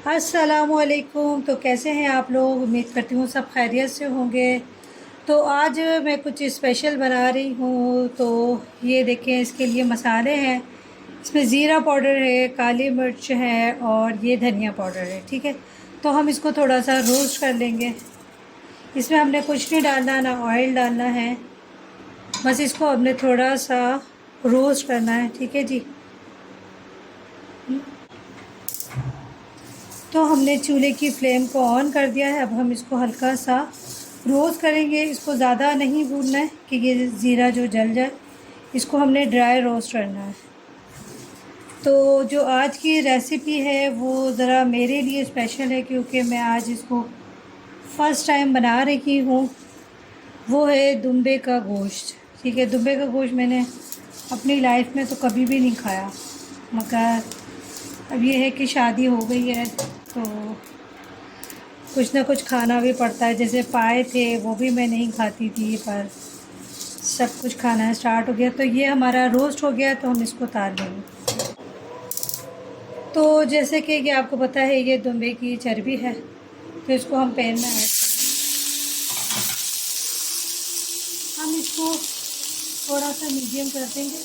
अस्सलामुअलैकुम। तो कैसे हैं आप लोग? उम्मीद करती हूँ सब खैरियत से होंगे। तो आज मैं कुछ स्पेशल बना रही हूँ। तो ये देखें, इसके लिए मसाले हैं। इसमें ज़ीरा पाउडर है, काली मिर्च है और ये धनिया पाउडर है। ठीक है, तो हम इसको थोड़ा सा रोस्ट कर लेंगे। इसमें हमने कुछ नहीं डालना, ना ऑयल डालना है, बस इसको हमने थोड़ा सा रोस्ट करना है। ठीक है जी। तो हमने चूल्हे की फ्लेम को ऑन कर दिया है। अब हम इसको हल्का सा रोस्ट करेंगे। इसको ज़्यादा नहीं भूनना है कि ये ज़ीरा जो जल जाए। इसको हमने ड्राई रोस्ट करना है। तो जो आज की रेसिपी है वो ज़रा मेरे लिए स्पेशल है, क्योंकि मैं आज इसको फ़र्स्ट टाइम बना रही हूँ। वो है दुम्बे का गोश्त। ठीक है, दुम्बे का गोश्त मैंने अपनी लाइफ में तो कभी भी नहीं खाया, मगर अब ये है कि शादी हो गई है तो कुछ ना कुछ खाना भी पड़ता है। जैसे पाए थे वो भी मैं नहीं खाती थी, पर सब कुछ खाना स्टार्ट हो गया। तो ये हमारा रोस्ट हो गया, तो हम इसको उतार लेंगे। तो जैसे कि ये आपको पता है, ये दुम्बे की चर्बी है, तो इसको हम पैन में ऐड कर देंगे। हम इसको थोड़ा सा मीडियम कर देंगे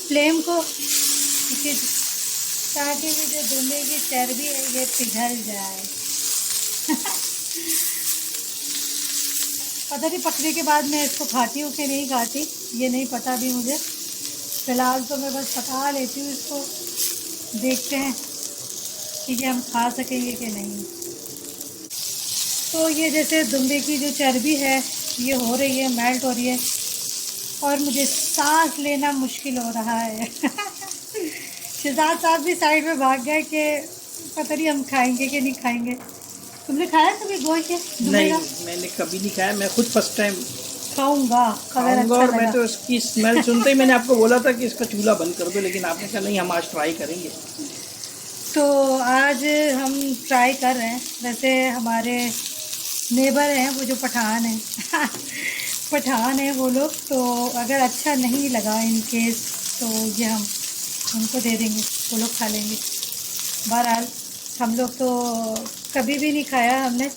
फ्लेम को, ठीक है, ताकि ये जो दुम्बे की चर्बी है ये पिघल जाए। पता नहीं पकने के बाद मैं इसको खाती हूँ कि नहीं खाती, ये नहीं पता भी मुझे। फ़िलहाल तो मैं बस पका लेती हूँ इसको, देखते हैं कि ये हम खा सकेंगे कि नहीं। तो ये जैसे दुम्बे की जो चर्बी है ये हो रही है, मेल्ट हो रही है, और मुझे सांस लेना मुश्किल हो रहा है। शहजाद साहब भी साइड में भाग गए कि पता नहीं हम खाएंगे कि नहीं खाएंगे। तुमने खाया कभी गोश्त? नहीं, मैंने कभी नहीं खाया। मैं खुद फर्स्ट टाइम खाऊंगा अगर अच्छा और लगा। मैं तो इसकी स्मेल सुनते ही मैंने आपको बोला था कि इसका चूल्हा बंद कर दो, लेकिन आपने कहा नहीं, हम आज ट्राई करेंगे। तो आज हम ट्राई कर रहे हैं। वैसे हमारे नेबर हैं वो जो पठान हैं पठान हैं वो लोग, तो अगर अच्छा नहीं लगा इन केस तो ये हम उनको दे देंगे, वो लोग खा लेंगे। बहरहाल हम लोग तो कभी भी नहीं खाया हमने,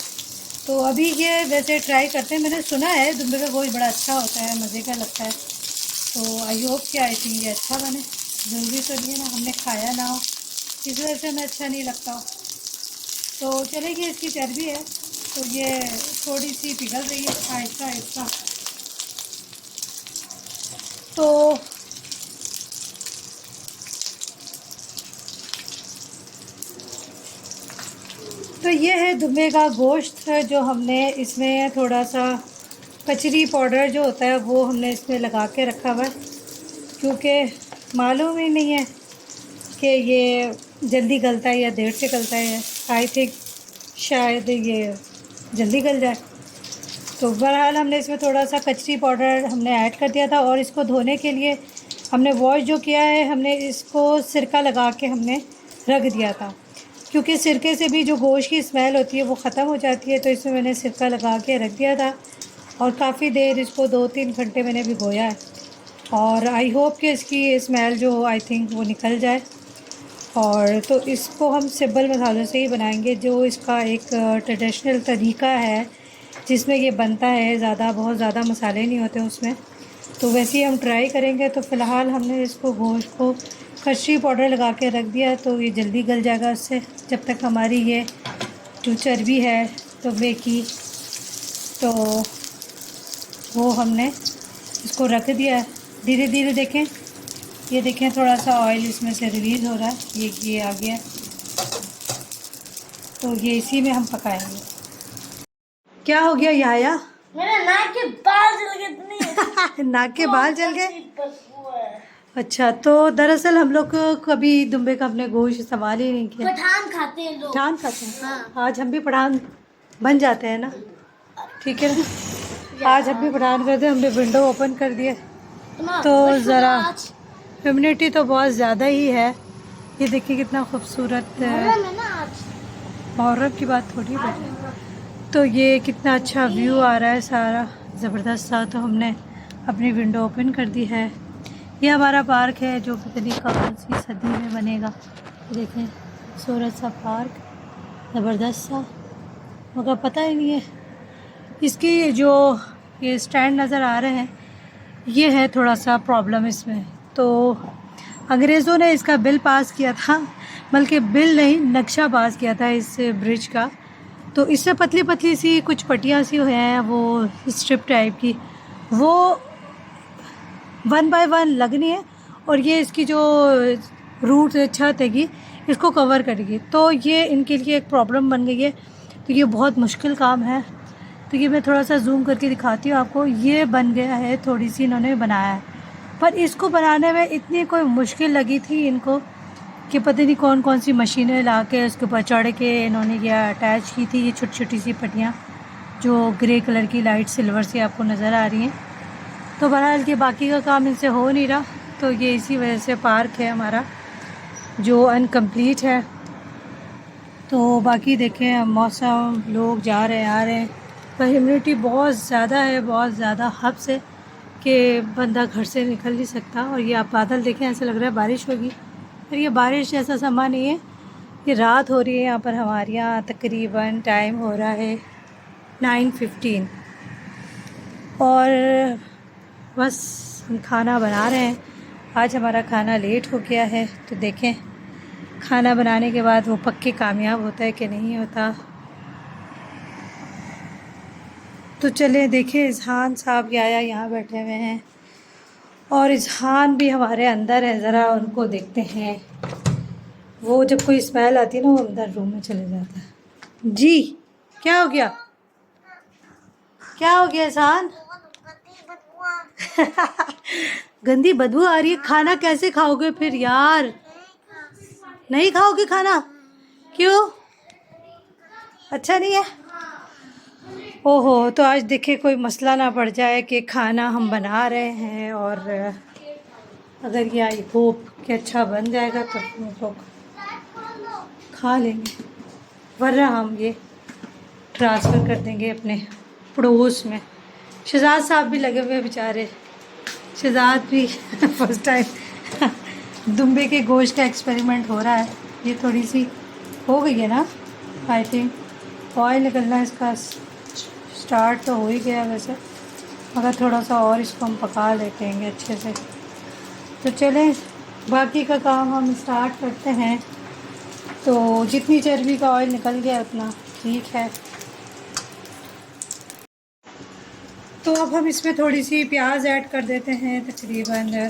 तो अभी ये वैसे ट्राई करते हैं। मैंने सुना है दुम्बे का गोश्त बड़ा अच्छा होता है, मज़े का लगता है। तो आई होप कि आई थिंक ये अच्छा बने। ज़रूरी तो नहीं है ना हमने खाया ना हो, इस वजह से हमें अच्छा नहीं लगता हो। तो चलेगी, इसकी चर्बी है तो ये थोड़ी सी पिघल रही है आहिस्ता आहिस्ता। तो ये है दुम्बे का गोश्त जो हमने इसमें थोड़ा सा कचरी पाउडर जो होता है वो हमने इसमें लगा के रखा हुआ है, क्योंकि मालूम ही नहीं है कि ये जल्दी गलता है या देर से गलता है। आई थिंक शायद ये जल्दी गल जाए। तो बहरहाल हमने इसमें थोड़ा सा कचरी पाउडर हमने ऐड कर दिया था, और इसको धोने के लिए हमने वॉश जो किया है, हमने इसको सिरका लगा के हमने रख दिया था, क्योंकि सिरके से भी जो गोश्त की स्मेल होती है वो ख़त्म हो जाती है। तो इसमें मैंने सिरका लगा के रख दिया था, और काफ़ी देर इसको 2-3 घंटे मैंने भिगोया है। और आई होप कि इसकी स्मेल जो आई थिंक वो निकल जाए। और तो इसको हम सिंपल मसालों से ही बनाएंगे, जो इसका एक ट्रेडिशनल तरीका है जिसमें ये बनता है। बहुत ज़्यादा मसाले नहीं होते उसमें, तो वैसे ही हम ट्राई करेंगे। तो फ़िलहाल हमने इसको गोश्त को कचरी पाउडर लगा के रख दिया, तो ये जल्दी गल जाएगा उससे। जब तक हमारी ये जो चर्बी है दुम्बे की, तो वो हमने इसको रख दिया है। धीरे धीरे देखें, ये देखें थोड़ा सा ऑयल इसमें से रिलीज़ हो रहा है, ये आ गया। तो ये इसी में हम पकाएंगे। क्या हो गया याया? मेरे नाक के बाल जल गए इतने। नाक के बाल जल गए? अच्छा, तो दरअसल हम लोग कभी दुम्बे का अपने गोश्त इस्तेमाल ही नहीं किया। पठान खाते हैं लोग। पठान खाते हैं? हाँ। आज हम भी पठान बन जाते हैं ना, ठीक है ना। आज हम भी पठान करते हैं। हमने विंडो ओपन कर दिया, तो ज़रा ह्यूमिडिटी तो बहुत ज़्यादा ही है। ये देखिए कितना खूबसूरत मुहर्रम की बात थोड़ी है। तो ये कितना अच्छा व्यू आ रहा है, सारा ज़बरदस्त सा। तो हमने अपनी विंडो ओपन कर दी है। ये हमारा पार्क है जो पता नहीं कौन सी सदी में बनेगा। देखें खूबसूरत सा पार्क। ज़बरदस्त सा, मगर पता ही नहीं है। इसकी जो ये स्टैंड नज़र आ रहे हैं, ये है थोड़ा सा प्रॉब्लम इसमें। तो अंग्रेज़ों ने इसका बिल पास किया था, बल्कि बिल नहीं, नक्शा पास किया था इस ब्रिज का। तो इससे पतली पतली सी कुछ पट्टियाँ सी हैं, वो स्ट्रिप टाइप की, वो 1 बाय 1 लगनी है, और ये इसकी जो रूट छत हैगी इसको कवर करेगी। तो ये इनके लिए एक प्रॉब्लम बन गई है। तो ये बहुत मुश्किल काम है। तो ये मैं थोड़ा सा जूम करके दिखाती हूँ आपको। ये बन गया है, थोड़ी सी इन्होंने बनाया है, पर इसको बनाने में इतनी कोई मुश्किल लगी थी इनको कि पता नहीं कौन कौन सी मशीनें ला के उसके ऊपर चढ़ के इन्होंने ये अटैच की थी, ये छोटी छोटी सी पट्टियाँ जो ग्रे कलर की लाइट सिल्वर से आपको नज़र आ रही हैं। तो बहरहाल के बाकी का काम इनसे हो नहीं रहा। तो ये इसी वजह से पार्क है हमारा जो अनकम्प्लीट है। तो बाकी देखें मौसम, लोग जा रहे हैं आ रहे हैं, पर ह्यूमिडिटी बहुत ज़्यादा है, बहुत ज़्यादा हद से, कि बंदा घर से निकल नहीं सकता। और ये आप बादल देखें, ऐसा लग रहा है बारिश होगी, पर ये बारिश जैसा समा नहीं है। ये रात हो रही है यहाँ पर। हमारे यहाँ तकरीबन टाइम हो रहा है 9:15 और बस हम खाना बना रहे हैं। आज हमारा खाना लेट हो गया है। तो देखें खाना बनाने के बाद वो पक्के कामयाब होता है कि नहीं होता। तो चलें देखें, इज़हान साहब आया यहाँ बैठे हुए हैं, और इज़हान भी हमारे अंदर है। ज़रा उनको देखते हैं। वो जब कोई स्मेल आती है ना, वो अंदर रूम में चले जाता है। जी क्या हो गया, क्या हो गया इज़हान? गंदी बदबू आ रही है। खाना कैसे खाओगे फिर यार? नहीं खाओगे खाना? क्यों, अच्छा नहीं है? ओहो, तो आज देखिए कोई मसला ना पड़ जाए कि खाना हम बना रहे हैं और अगर ये आई होप कि अच्छा बन जाएगा तो हम लोग खा लेंगे, वरना हम ये ट्रांसफ़र कर देंगे अपने पड़ोस में। शहजाद साहब भी लगे हुए बेचारे। शहजाद भी फर्स्ट टाइम दुम्बे के गोश्त का एक्सपेरिमेंट हो रहा है। ये थोड़ी सी हो गई है ना, आई थिंक ऑयल निकलना इसका स्टार्ट तो हो ही गया वैसे, मगर थोड़ा सा और इसको हम पका लेते हैं अच्छे से। तो चलें बाकी का काम हम स्टार्ट करते हैं। तो जितनी चर्बी का ऑयल निकल गया उतना ठीक है। तो अब हम इसमें थोड़ी सी प्याज ऐड कर देते हैं, तकरीबन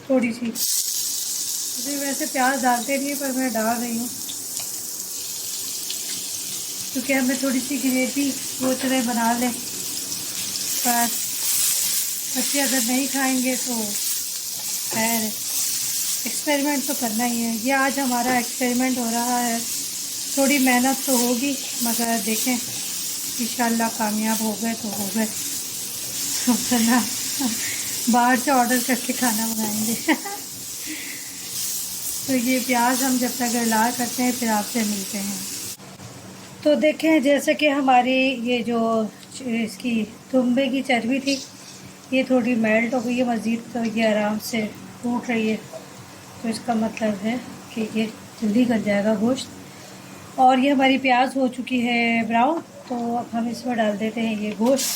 थोड़ी सी। मुझे वैसे प्याज डालते नहीं पर मैं डाल रही हूँ, क्योंकि हमें थोड़ी सी ग्रेवी वो तरह बना लें। पर बच्चे अगर नहीं खाएंगे तो खैर, एक्सपेरिमेंट तो करना ही है। ये आज हमारा एक्सपेरिमेंट हो रहा है। थोड़ी मेहनत तो होगी, मगर देखें इंशाल्लाह कामयाब हो गए तो हो गए, वरना बाहर से ऑर्डर करके खाना बनाएंगे। तो ये प्याज हम जब तक गला करते हैं फिर आपसे मिलते हैं। तो देखें जैसे कि हमारी ये जो इसकी दुम्बे की चर्बी थी, ये थोड़ी मेल्ट हो गई है मज़ीद, तो ये आराम से फूट रही है। तो इसका मतलब है कि ये जल्दी गल जाएगा गोश्त। और ये हमारी प्याज हो चुकी है ब्राउन। तो अब हम इसमें डाल देते हैं ये गोश्त।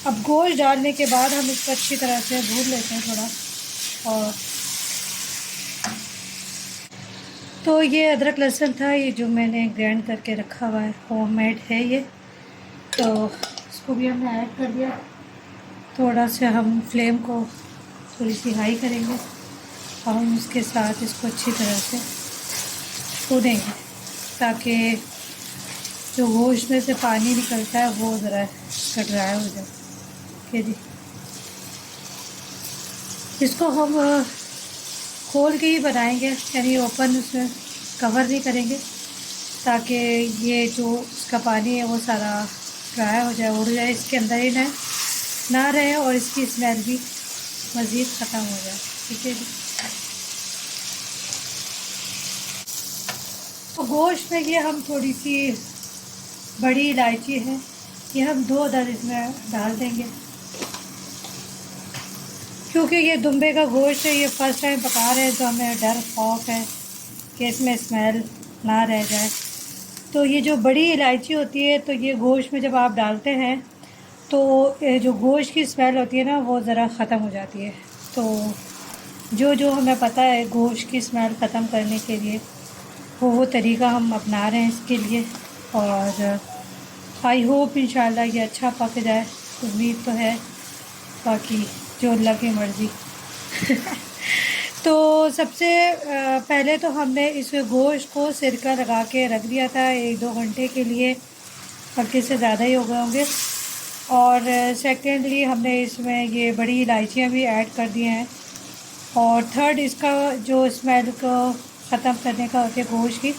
अब गोश्त डालने के बाद हम इसको अच्छी तरह से भून लेते हैं थोड़ा। और तो ये अदरक लहसुन था, ये जो मैंने ग्राइंड करके रखा हुआ है, होममेड है ये। तो इसको भी हमने ऐड कर दिया। थोड़ा सा हम फ्लेम को थोड़ी सी हाई करेंगे और हम इसके साथ इसको अच्छी तरह से भूनेंगे, ताकि जो गोश्त में से पानी निकलता है वो ज़रा ड्राई हो जाए। ठीक जी, इसको हम खोल के ही बनाएंगे, यानी ओपन उसमें कवर नहीं करेंगे, ताकि ये जो इसका पानी है वो सारा ड्राई हो जाए, उड़ जाए, इसके अंदर ही ना रहे और इसकी स्मेल भी मज़ीद ख़त्म हो जाए। ठीक है जी। तो गोश्त में ये हम थोड़ी सी बड़ी इलायची है, ये हम 2 अदद इसमें डाल देंगे, क्योंकि ये दुम्बे का गोश्त है, ये फ़र्स्ट टाइम पका रहे हैं तो हमें डर खौफ है कि इसमें स्मेल ना रह जाए। तो ये जो बड़ी इलायची होती है तो ये गोश्त में जब आप डालते हैं तो ये जो गोश्त की स्मेल होती है ना वो ज़रा ख़त्म हो जाती है। तो जो हमें पता है गोश्त की स्मेल ख़त्म करने के लिए वो तरीका हम अपना रहे हैं इसके लिए। और आई होप इंशाल्लाह ये अच्छा पक जाए, उम्मीद तो है, बाकी जो अल्लाह की मर्ज़ी। तो सबसे पहले तो हमने इस गोश्त को सिरका लगा के रख दिया था 1-2 घंटे के लिए, बल्कि से ज़्यादा ही हो गए होंगे। और सेकेंडली हमने इसमें ये बड़ी इलायचियाँ भी ऐड कर दी हैं। और थर्ड इसका जो स्मेल को ख़त्म करने का होता है गोश्त की,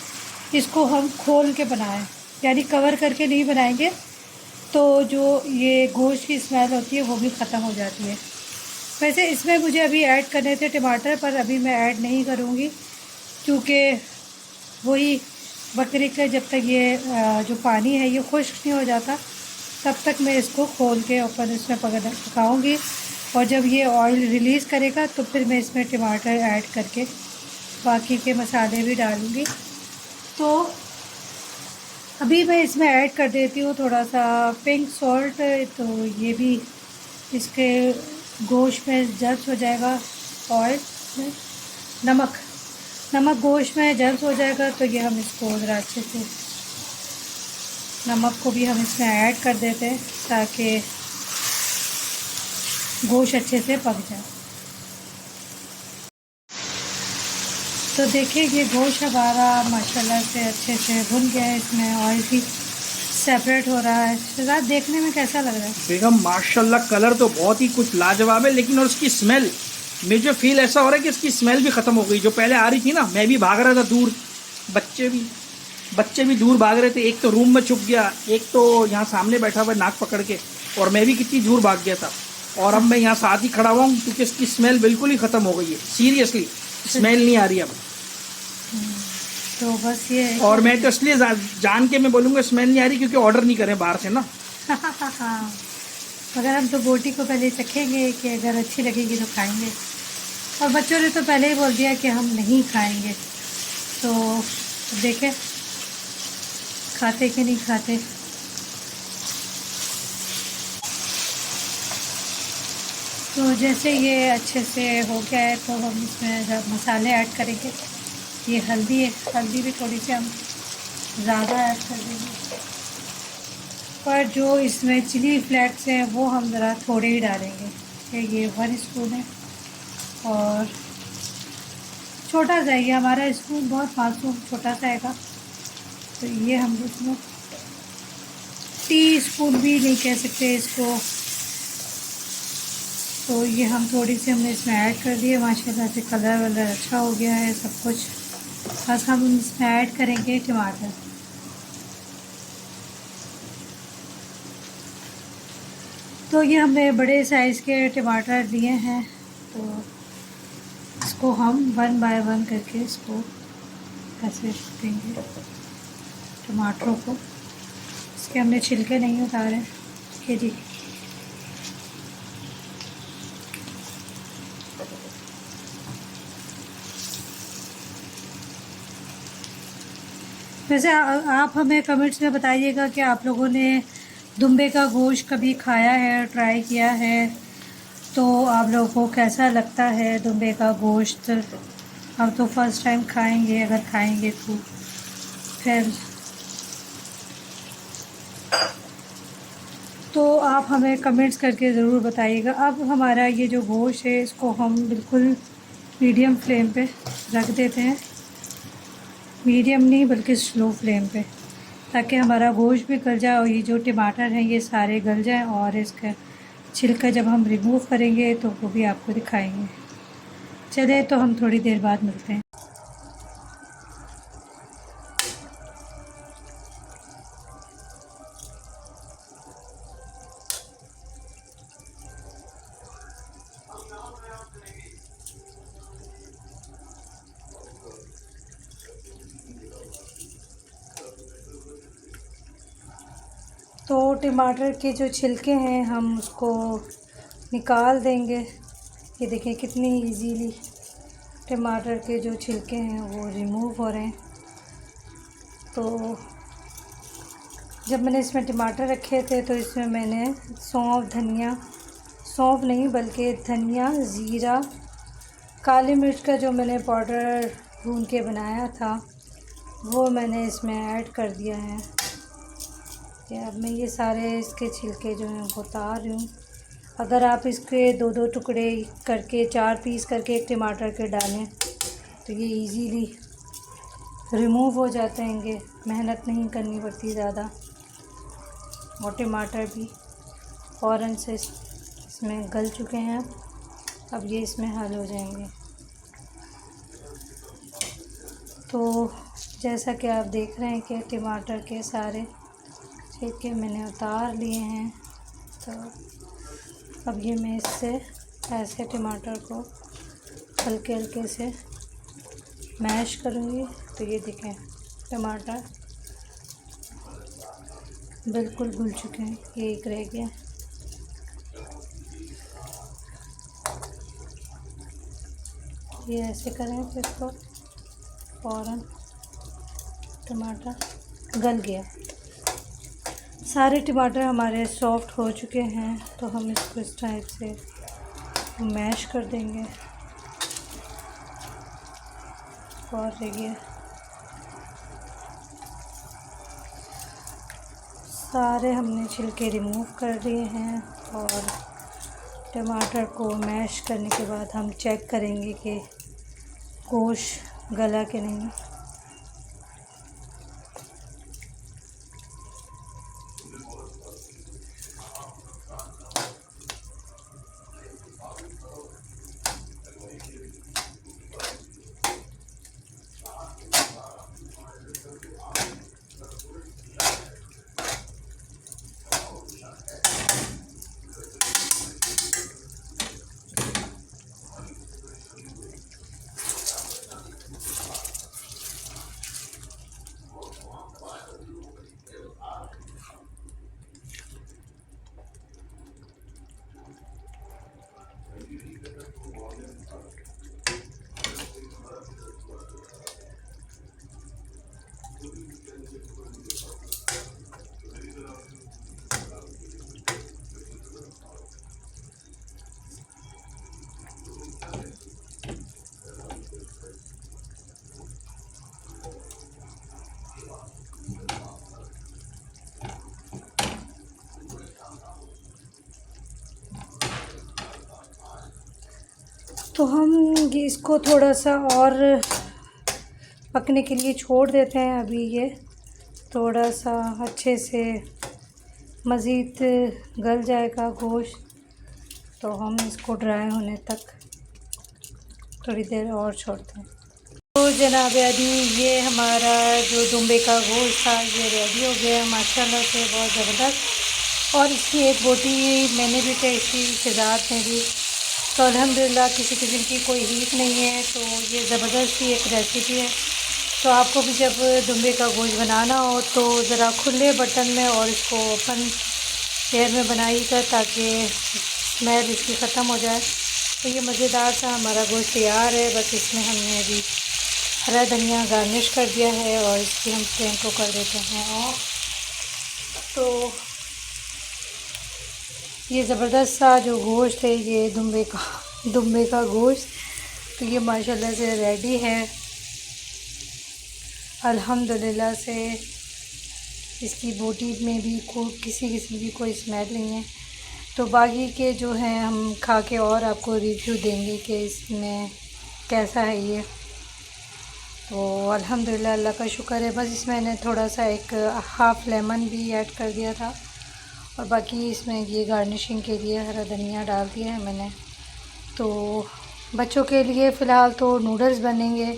इसको हम खोल के बनाएं, यानी कवर करके नहीं बनाएंगे तो जो ये गोश्त की स्मेल होती है वो भी ख़त्म हो जाती है। वैसे इसमें मुझे अभी ऐड करने थे टमाटर, पर अभी मैं ऐड नहीं करूँगी क्योंकि वही बकरी का जब तक ये जो पानी है ये खुश्क नहीं हो जाता तब तक मैं इसको खोल के ऊपर इसमें पकाऊँगी। और जब ये ऑयल रिलीज़ करेगा तो फिर मैं इसमें टमाटर ऐड करके बाकी के मसाले भी डालूँगी। तो अभी मैं इसमें ऐड कर देती हूँ थोड़ा सा पिंक सॉल्ट, तो ये भी इसके गोश्त में जल्द हो जाएगा। ऑयल में नमक गोश्त में जल्द हो जाएगा, तो ये हम इसको ज़रा अच्छे से नमक को भी हम इसमें ऐड कर देते हैं ताकि गोश्त अच्छे से पक जाए। तो देखिए ये गोश्त हमारा माशाल्लाह से अच्छे से भुन गया है, इसमें ऑयल भी सेपरेट हो रहा है। शहजाद देखने में कैसा लग रहा है? बेगम माशाल्लाह कलर तो बहुत ही कुछ लाजवाब है, लेकिन और उसकी स्मेल मुझे फील ऐसा हो रहा है कि इसकी स्मेल भी ख़त्म हो गई। जो पहले आ रही थी ना, मैं भी भाग रहा था दूर, बच्चे भी दूर भाग रहे थे। एक तो रूम में छुप गया, एक तो यहाँ सामने बैठा हुआ नाक पकड़ के, और मैं भी कितनी दूर भाग गया था। और अब मैं यहाँ साथ ही खड़ा हुआ हूँ क्योंकि इसकी स्मेल बिल्कुल ही ख़त्म हो गई है। सीरियसली स्मेल नहीं आ रही अब। तो बस ये है। और मैं तो इसलिए जान के मैं बोलूँगा स्मेल नहीं आ रही क्योंकि ऑर्डर नहीं करें बाहर से ना। मगर हम तो बोटी को पहले चखेंगे कि अगर अच्छी लगेगी तो खाएंगे, और बच्चों ने तो पहले ही बोल दिया कि हम नहीं खाएंगे। तो देखें खाते कि नहीं खाते। तो जैसे ये अच्छे से हो गया है तो हम इसमें जब मसाले ऐड करेंगे, ये हल्दी है, हल्दी भी थोड़ी सी हम ज़्यादा ऐड कर देंगे, पर जो इसमें चिली फ्लेक्स हैं वो हम ज़रा थोड़े ही डालेंगे। ये 1 स्पून है और छोटा सा, ये हमारा स्पून बहुत मासूम छोटा सा है। तो ये हम इसमें टीस्पून भी नहीं कह सकते इसको, तो ये हम थोड़ी सी हमने इसमें ऐड कर दिए। माशाल्लाह से कलर वलर अच्छा हो गया है सब कुछ। बस हम इसमें ऐड करेंगे टमाटर। तो ये हमने बड़े साइज़ के टमाटर लिए हैं, तो इसको हम 1 बाय 1 करके इसको ऐसे देंगे टमाटरों को। इसके हमने छिलके नहीं उतारे। ये देखिए वैसे आप हमें कमेंट्स में बताइएगा कि आप लोगों ने दुम्बे का गोश्त कभी खाया है, ट्राई किया है, तो आप लोगों को कैसा लगता है दुम्बे का गोश्त। हम तो फर्स्ट टाइम खाएंगे, अगर खाएंगे तो फिर तो आप हमें कमेंट्स करके ज़रूर बताइएगा। अब हमारा ये जो गोश्त है इसको हम बिल्कुल मीडियम फ्लेम पे रख देते हैं, मीडियम नहीं बल्कि स्लो फ्लेम पे, ताकि हमारा गोश्त भी गल जाए और ये जो टमाटर हैं ये सारे गल जाएं, और इसका छिलका जब हम रिमूव करेंगे तो वो भी आपको दिखाएंगे। चलिए तो हम थोड़ी देर बाद मिलते हैं। तो टमाटर के जो छिलके हैं हम उसको निकाल देंगे। ये देखें कितनी इजीली टमाटर के जो छिलके हैं वो रिमूव हो रहे हैं। तो जब मैंने इसमें टमाटर रखे थे तो इसमें मैंने सौंफ नहीं बल्कि धनिया, ज़ीरा, काली मिर्च का जो मैंने पाउडर भून के बनाया था वो मैंने इसमें ऐड कर दिया है। कि अब मैं ये सारे इसके छिलके जो हैं वो उतार रही हूँ। अगर आप इसके 2-2 टुकड़े करके 4 पीस करके एक टमाटर के डालें तो ये इजीली रिमूव हो जाते हैं, मेहनत नहीं करनी पड़ती ज़्यादा। और टमाटर भी फ़ौरन से इसमें गल चुके हैं। अब ये इसमें हल हो जाएंगे। तो जैसा कि आप देख रहे हैं कि टमाटर के सारे छिलके मैंने उतार लिए हैं। तो अब ये मैं इससे ऐसे टमाटर को हल्के हल्के से मैश करूँगी। तो ये देखें टमाटर बिल्कुल घुल चुके हैं, ये एक रह गया। ये ऐसे करें फिर इसको फ़ौरन टमाटर गल गया। सारे टमाटर हमारे सॉफ्ट हो चुके हैं तो हम इसको इस टाइप से मैश कर देंगे। और रह गया, सारे हमने छिलके रिमूव कर दिए हैं। और टमाटर को मैश करने के बाद हम चेक करेंगे कि गोश्त गला कि नहीं। तो हम इसको थोड़ा सा और पकने के लिए छोड़ देते हैं। अभी ये थोड़ा सा अच्छे से मज़ीद गल जाएगा गोश्त, तो हम इसको ड्राई होने तक थोड़ी देर और छोड़ते हैं। तो जनाब अभी ये हमारा जो दुम्बे का गोश्त था ये रेडी हो गया माशाल्लाह से, बहुत ज़बरदस्त। और इसकी एक बोटी मैंने भी टेस्टी, शहजाद ने भी। तो अल्हम्दुलिल्लाह किसी किस्म की कोई हीट नहीं है। तो ये ज़बरदस्त ही एक रेसिपी है। तो आपको भी जब दुम्बे का गोश्त बनाना हो तो ज़रा खुले बर्तन में और इसको ओपन एयर में बनाइएगा ताकि स्मेल इसकी ख़त्म हो जाए। तो ये मज़ेदार सा हमारा गोश्त तैयार है। बस इसमें हमने अभी हरा धनिया गार्निश कर दिया है और इसकी हम फ्लेम को कर देते हैं ऑफ। तो ये ज़बरदस्त सा जो गोश्त है ये दुम्बे का गोश्त, तो ये माशाल्लाह से रेडी है अल्हम्दुलिल्लाह से। इसकी बोटी में भी किसी किस्म की कोई स्मेल नहीं है। तो बाकी के जो हैं हम खा के और आपको रिव्यू देंगे कि इसमें कैसा है ये। तो अल्हम्दुलिल्लाह अल्लाह का शुक्र है। बस इसमें मैंने थोड़ा सा एक हाफ़ लेमन भी ऐड कर दिया था और बाकी इसमें ये गार्निशिंग के लिए हरा धनिया डाल दिया है मैंने। तो बच्चों के लिए फ़िलहाल तो नूडल्स बनेंगे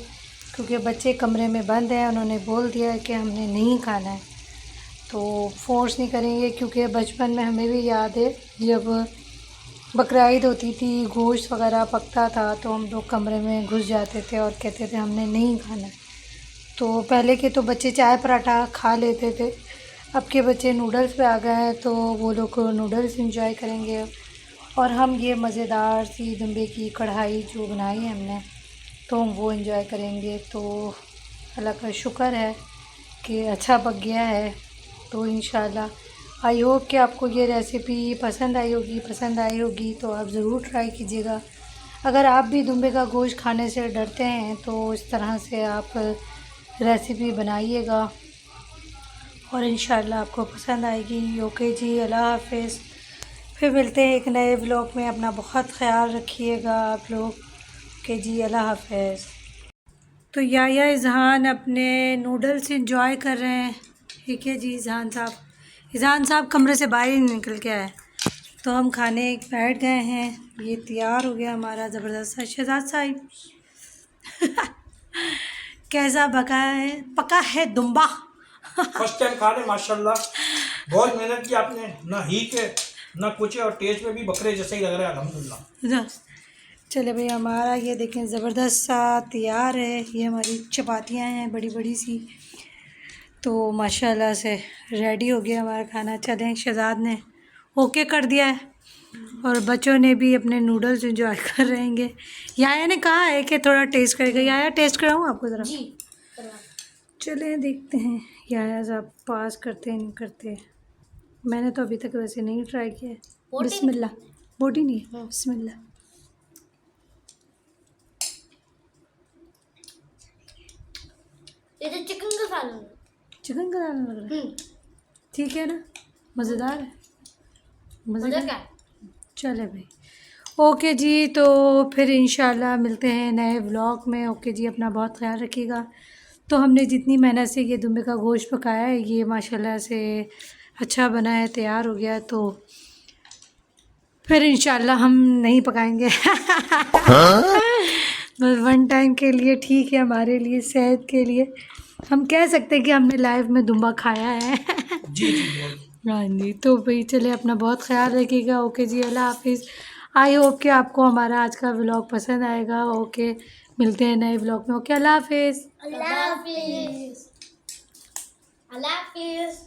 क्योंकि बच्चे कमरे में बंद हैं। उन्होंने बोल दिया है कि हमने नहीं खाना है, तो फोर्स नहीं करेंगे क्योंकि बचपन में हमें भी याद है जब बकरा ईद होती थी, गोश्त वगैरह पकता था तो हम लोग कमरे में घुस जाते थे और कहते थे हमने नहीं खाना। तो पहले के तो बच्चे चाय पराठा खा लेते थे, अब के बच्चे नूडल्स पे आ गए हैं तो वो लोग नूडल्स इंजॉय करेंगे। और हम ये मज़ेदार सी दुम्बे की कढ़ाई जो बनाई है हमने, तो हम वो एंजॉय करेंगे। तो अल्लाह का शुक्र है कि अच्छा पक गया है। तो इंशाल्लाह आई होप कि आपको ये रेसिपी पसंद आई होगी तो आप ज़रूर ट्राई कीजिएगा। अगर आप भी दुम्बे का गोश्त खाने से डरते हैं तो इस तरह से आप रेसिपी बनाइएगा और इंशाल्लाह आपको पसंद आएगी। ओके जी, अल्लाह हाफ़िज़। फिर मिलते हैं एक नए व्लॉग में। अपना बहुत ख़याल रखिएगा आप लोग। ओके जी, अल्लाह हाफ़िज़। तो या इज़हान अपने नूडल्स इंजॉय कर रहे हैं। ठीक है जी, इज़हान साहब कमरे से बाहर ही निकल के आए। तो हम खाने बैठ गए हैं। ये तैयार हो गया हमारा ज़बरदस्त सा शहज़ाद साहिब। कैसा पका है दुम्बा। फर्स्ट टाइम खा रहे माशाल्लाह, बहुत मेहनत की आपने, ना ही के ना कुछ है, और टेस्ट में भी बकरे जैसे ही लग रहा है अल्हम्दुलिल्लाह। चले भाई, हमारा ये देखें ज़बरदस्त सा तैयार है। ये हमारी चपातियाँ हैं बड़ी बड़ी सी। तो माशाल्लाह से रेडी हो गया हमारा खाना। चलें, शहज़ाद ने ओके कर दिया है और बच्चों ने भी अपने नूडल्स इंजॉय कर रहेंगे। याया ने कहा है कि थोड़ा टेस्ट करेगा। याया टेस्ट कराऊँ आपको ज़रा? जी। चलें देखते हैं याया साहब पास करते हैं नहीं करते। मैंने तो अभी तक वैसे नहीं ट्राई किया है। बोटी बिस्मिल्लाह। बोटी नहीं है, हाँ। बिस्मिल्लाह। ये तो चिकन का सालन है। चिकन का दाना लग रहा है। ठीक है ना, मज़ेदार है। मज़ा मज़ेदार। क्या है? चले भाई, ओके जी। तो फिर इंशाल्लाह मिलते हैं नए व्लॉग में। ओके जी, अपना बहुत ख्याल रखिएगा। तो हमने जितनी मेहनत से ये दुम्बे का गोश्त पकाया है, ये माशाल्लाह से अच्छा बना है, तैयार हो गया। तो फिर इंशाल्लाह हम नहीं पकाएंगे। बस वन टाइम के लिए ठीक है, हमारे लिए सेहत के लिए हम कह सकते हैं कि हमने लाइफ में दुम्बा खाया है। जी जी। हाँ जी। तो भाई चले, अपना बहुत ख्याल रखिएगा। ओके जी, अल्लाह हाफिज़। आई होप कि आपको हमारा आज का व्लॉग पसंद आएगा। ओके, मिलते हैं नए व्लॉग में। ओके, अल्लाह हाफिज़। अल्लाह हाफिज़। अल्लाह हाफिज़।